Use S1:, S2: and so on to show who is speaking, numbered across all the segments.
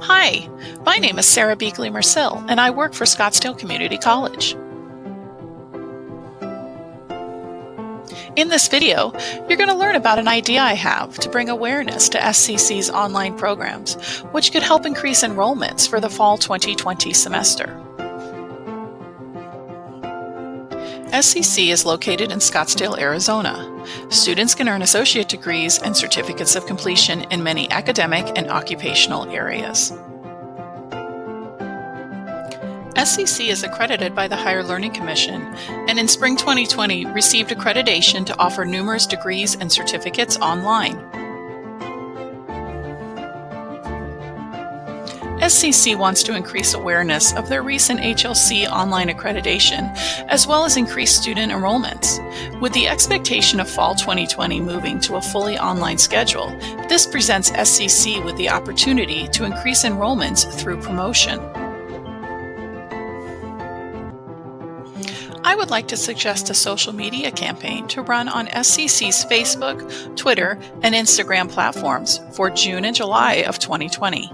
S1: Hi, my name is Sarah Beakley-Mercill, and I work for Scottsdale Community College. In this video, you're going to learn about an idea I have to bring awareness to SCC's online programs, which could help increase enrollments for the fall 2020 semester. SCC is located in Scottsdale, Arizona. Students can earn associate degrees and certificates of completion in many academic and occupational areas. SCC is accredited by the Higher Learning Commission and in spring 2020 received accreditation to offer numerous degrees and certificates online. SCC wants to increase awareness of their recent HLC online accreditation, as well as increase student enrollments. With the expectation of fall 2020 moving to a fully online schedule, this presents SCC with the opportunity to increase enrollments through promotion. I would like to suggest a social media campaign to run on SCC's Facebook, Twitter, and Instagram platforms for June and July of 2020.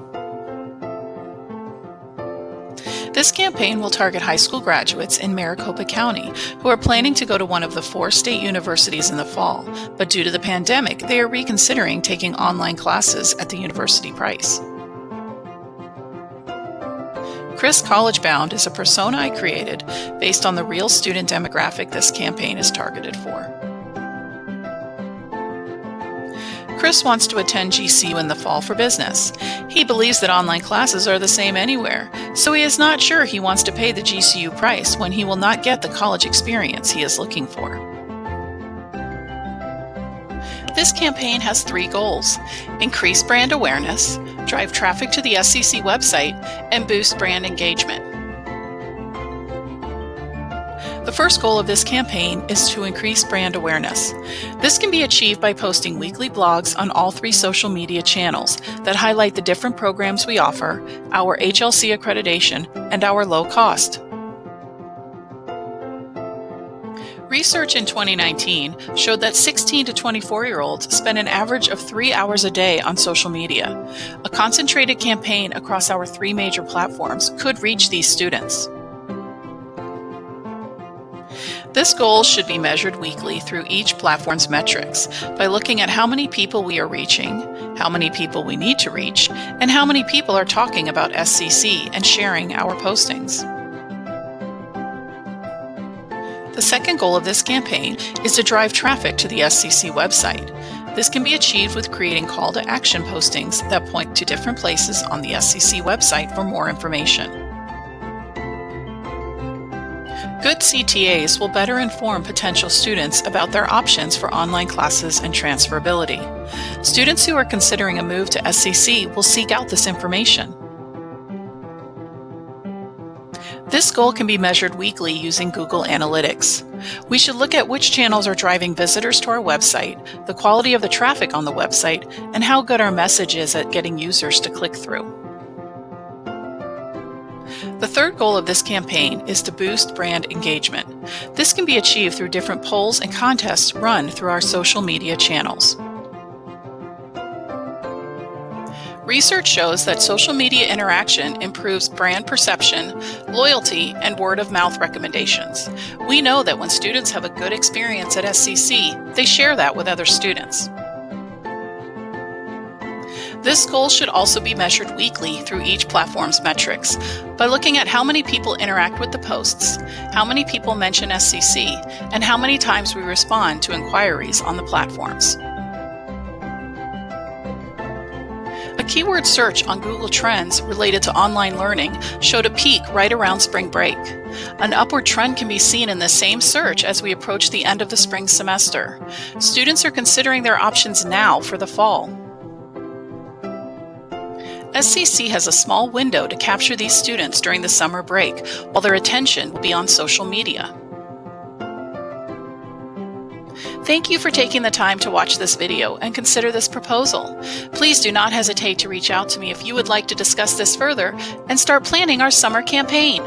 S1: This campaign will target high school graduates in Maricopa County who are planning to go to one of the 4 state universities in the fall, but due to the pandemic, they are reconsidering taking online classes at the university price. Chris College Bound is a persona I created based on the real student demographic this campaign is targeted for. Chris wants to attend GCU in the fall for business. He believes that online classes are the same anywhere, so he is not sure he wants to pay the GCU price when he will not get the college experience he is looking for. This campaign has 3 goals: increase brand awareness, drive traffic to the SCC website, and boost brand engagement. The first goal of this campaign is to increase brand awareness. This can be achieved by posting weekly blogs on all 3 social media channels that highlight the different programs we offer, our HLC accreditation, and our low cost. Research in 2019 showed that 16 to 24-year-olds spend an average of 3 hours a day on social media. A concentrated campaign across our 3 major platforms could reach these students. This goal should be measured weekly through each platform's metrics by looking at how many people we are reaching, how many people we need to reach, and how many people are talking about SCC and sharing our postings. The second goal of this campaign is to drive traffic to the SCC website. This can be achieved with creating call to action postings that point to different places on the SCC website for more information. Good CTAs will better inform potential students about their options for online classes and transferability. Students who are considering a move to SCC will seek out this information. This goal can be measured weekly using Google Analytics. We should look at which channels are driving visitors to our website, the quality of the traffic on the website, and how good our message is at getting users to click through. The third goal of this campaign is to boost brand engagement. This can be achieved through different polls and contests run through our social media channels. Research shows that social media interaction improves brand perception, loyalty, and word-of-mouth recommendations. We know that when students have a good experience at SCC, they share that with other students. This goal should also be measured weekly through each platform's metrics by looking at how many people interact with the posts, how many people mention SCC, and how many times we respond to inquiries on the platforms. A keyword search on Google Trends related to online learning showed a peak right around spring break. An upward trend can be seen in the same search as we approach the end of the spring semester. Students are considering their options now for the fall. SCC has a small window to capture these students during the summer break, while their attention will be on social media. Thank you for taking the time to watch this video and consider this proposal. Please do not hesitate to reach out to me if you would like to discuss this further and start planning our summer campaign.